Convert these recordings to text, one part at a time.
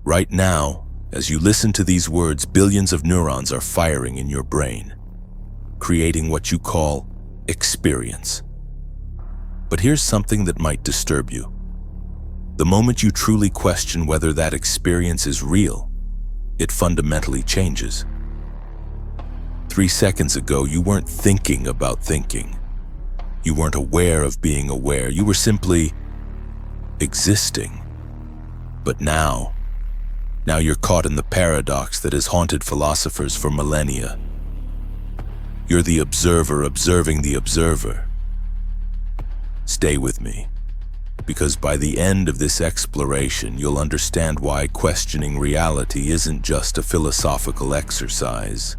Right now, as you listen to these words, billions of neurons are firing in your brain, creating what you call experience. But here's something that might disturb you. The moment you truly question whether that experience is real, it fundamentally changes. 3 seconds ago, you weren't thinking about thinking. You weren't aware of being aware. You were simply existing. But now you're caught in the paradox that has haunted philosophers for millennia. You're the observer observing the observer. Stay with me, because by the end of this exploration, you'll understand why questioning reality isn't just a philosophical exercise.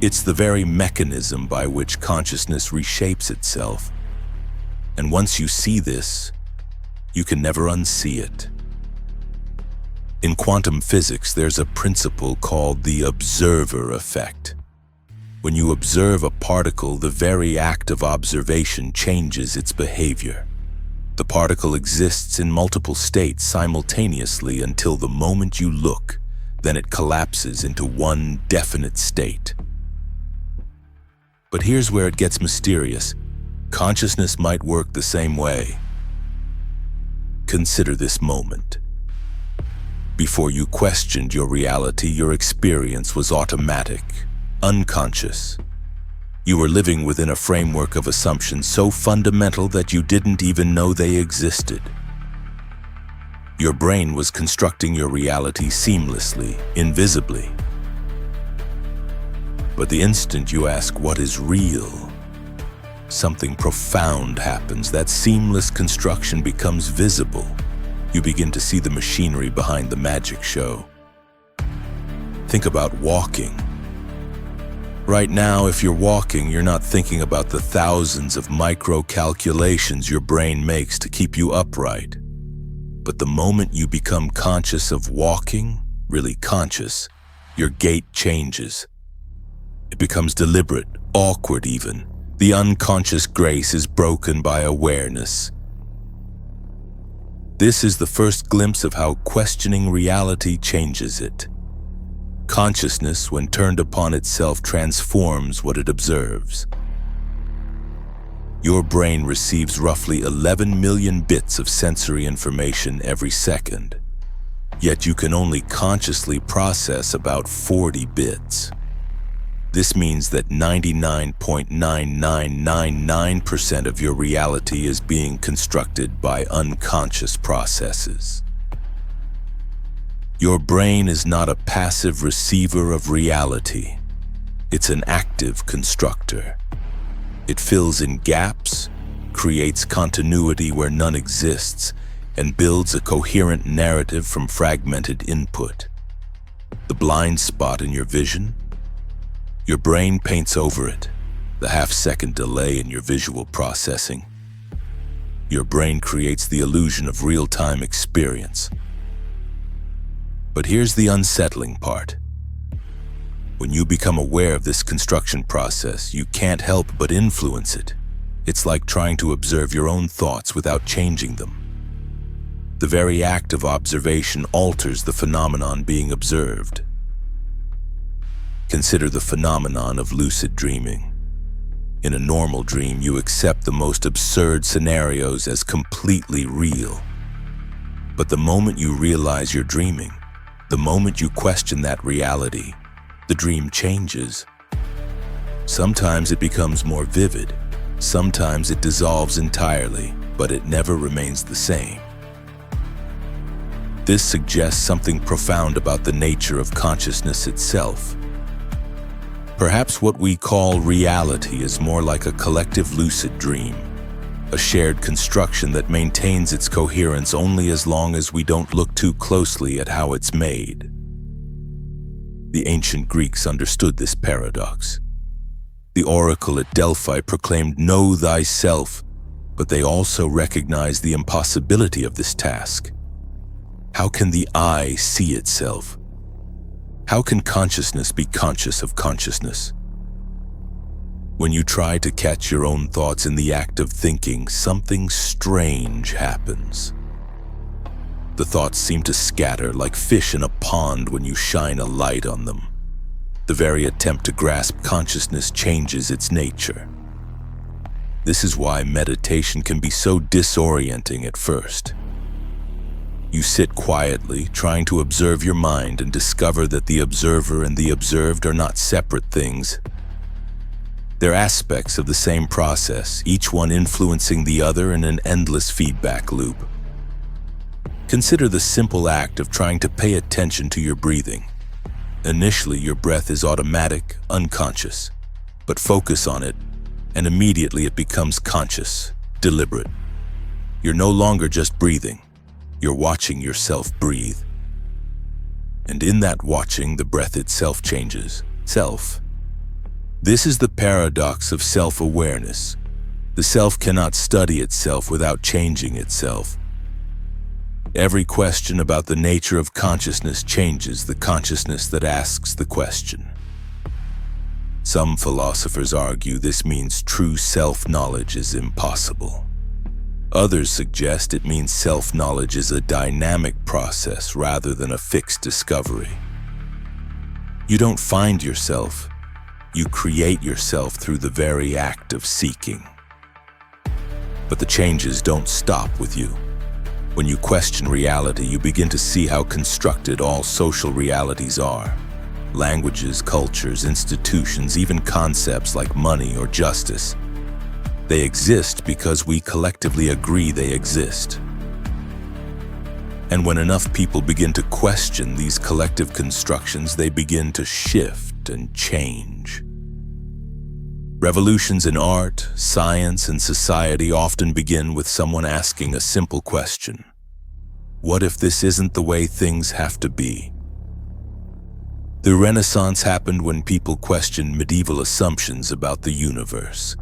It's the very mechanism by which consciousness reshapes itself. And once you see this, you can never unsee it. In quantum physics, there's a principle called the observer effect. When you observe a particle, the very act of observation changes its behavior. The particle exists in multiple states simultaneously until the moment you look, then it collapses into one definite state. But here's where it gets mysterious. Consciousness might work the same way. Consider this moment. Before you questioned your reality, your experience was automatic, unconscious. You were living within a framework of assumptions so fundamental that you didn't even know they existed. Your brain was constructing your reality seamlessly, invisibly. But the instant you ask what is real, something profound happens. That seamless construction becomes visible. You begin to see the machinery behind the magic show. Think about walking. Right now, if you're walking, you're not thinking about the thousands of micro calculations your brain makes to keep you upright. But the moment you become conscious of walking, really conscious, your gait changes. It becomes deliberate, awkward even. The unconscious grace is broken by awareness. This is the first glimpse of how questioning reality changes it. Consciousness, when turned upon itself, transforms what it observes. Your brain receives roughly 11 million bits of sensory information every second, yet you can only consciously process about 40 bits. This means that 99.9999% of your reality is being constructed by unconscious processes. Your brain is not a passive receiver of reality. It's an active constructor. It fills in gaps, creates continuity where none exists, and builds a coherent narrative from fragmented input. The blind spot in your vision? Your brain paints over it, the half-second delay in your visual processing. Your brain creates the illusion of real-time experience. But here's the unsettling part. When you become aware of this construction process, you can't help but influence it. It's like trying to observe your own thoughts without changing them. The very act of observation alters the phenomenon being observed. Consider the phenomenon of lucid dreaming. In a normal dream, you accept the most absurd scenarios as completely real. But the moment you realize you're dreaming, the moment you question that reality, the dream changes. Sometimes it becomes more vivid, sometimes it dissolves entirely, but it never remains the same. This suggests something profound about the nature of consciousness itself. Perhaps what we call reality is more like a collective lucid dream, a shared construction that maintains its coherence only as long as we don't look too closely at how it's made. The ancient Greeks understood this paradox. The oracle at Delphi proclaimed, "Know thyself," but they also recognized the impossibility of this task. How can the I see itself? How can consciousness be conscious of consciousness? When you try to catch your own thoughts in the act of thinking, something strange happens. The thoughts seem to scatter like fish in a pond when you shine a light on them. The very attempt to grasp consciousness changes its nature. This is why meditation can be so disorienting at first. You sit quietly, trying to observe your mind and discover that the observer and the observed are not separate things. They're aspects of the same process, each one influencing the other in an endless feedback loop. Consider the simple act of trying to pay attention to your breathing. Initially, your breath is automatic, unconscious, but focus on it, and immediately it becomes conscious, deliberate. You're no longer just breathing, you're watching yourself breathe. And in that watching, the breath itself changes. Self. This is the paradox of self-awareness. The self cannot study itself without changing itself. Every question about the nature of consciousness changes the consciousness that asks the question. Some philosophers argue this means true self-knowledge is impossible. Others suggest it means self-knowledge is a dynamic process rather than a fixed discovery. You don't find yourself, you create yourself through the very act of seeking. But the changes don't stop with you. When you question reality, you begin to see how constructed all social realities are. Languages, cultures, institutions, even concepts like money or justice. They exist because we collectively agree they exist. And when enough people begin to question these collective constructions, they begin to shift and change. Revolutions in art, science, and society often begin with someone asking a simple question. What if this isn't the way things have to be? The Renaissance happened when people questioned medieval assumptions about the universe.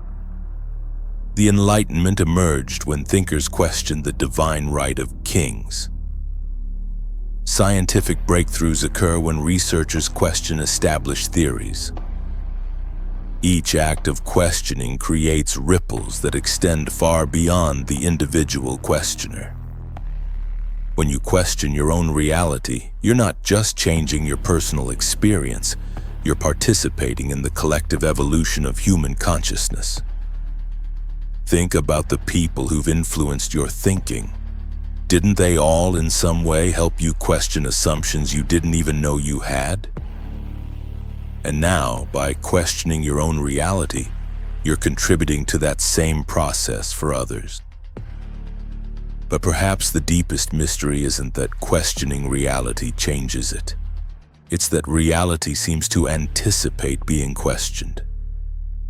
The Enlightenment emerged when thinkers questioned the divine right of kings. Scientific breakthroughs occur when researchers question established theories. Each act of questioning creates ripples that extend far beyond the individual questioner. When you question your own reality, you're not just changing your personal experience, you're participating in the collective evolution of human consciousness. Think about the people who've influenced your thinking. Didn't they all in some way help you question assumptions you didn't even know you had? And now, by questioning your own reality, you're contributing to that same process for others. But perhaps the deepest mystery isn't that questioning reality changes it. It's that reality seems to anticipate being questioned.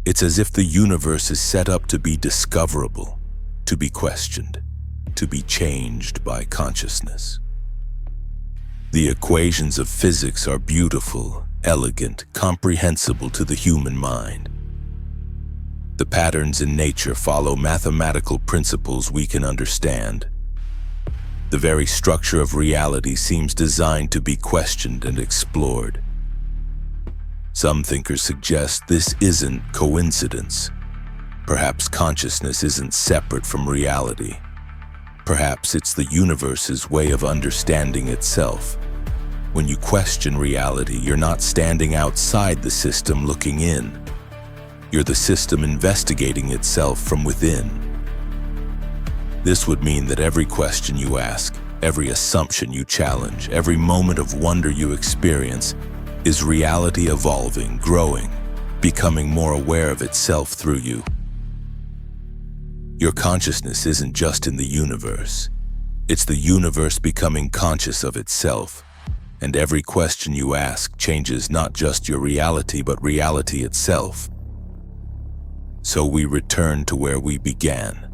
It's as if the universe is set up to be discoverable, to be questioned, to be changed by consciousness. The equations of physics are beautiful, elegant, comprehensible to the human mind. The patterns in nature follow mathematical principles we can understand. The very structure of reality seems designed to be questioned and explored. Some thinkers suggest this isn't coincidence. Perhaps consciousness isn't separate from reality. Perhaps it's the universe's way of understanding itself. When you question reality, you're not standing outside the system looking in. You're the system investigating itself from within. This would mean that every question you ask, every assumption you challenge, every moment of wonder you experience is reality evolving, growing, becoming more aware of itself through you. Your consciousness isn't just in the universe. It's the universe becoming conscious of itself. And every question you ask changes not just your reality, but reality itself. So we return to where we began,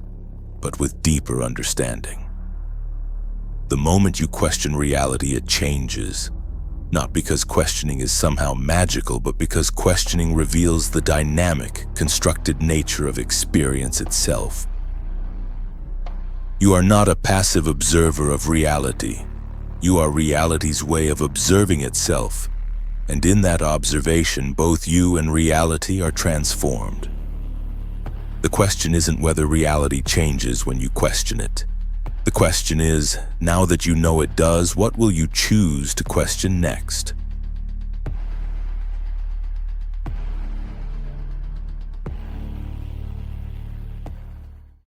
but with deeper understanding. The moment you question reality, it changes. Not because questioning is somehow magical, but because questioning reveals the dynamic, constructed nature of experience itself. You are not a passive observer of reality. You are reality's way of observing itself, and in that observation, both you and reality are transformed. The question isn't whether reality changes when you question it. The question is, now that you know it does, what will you choose to question next?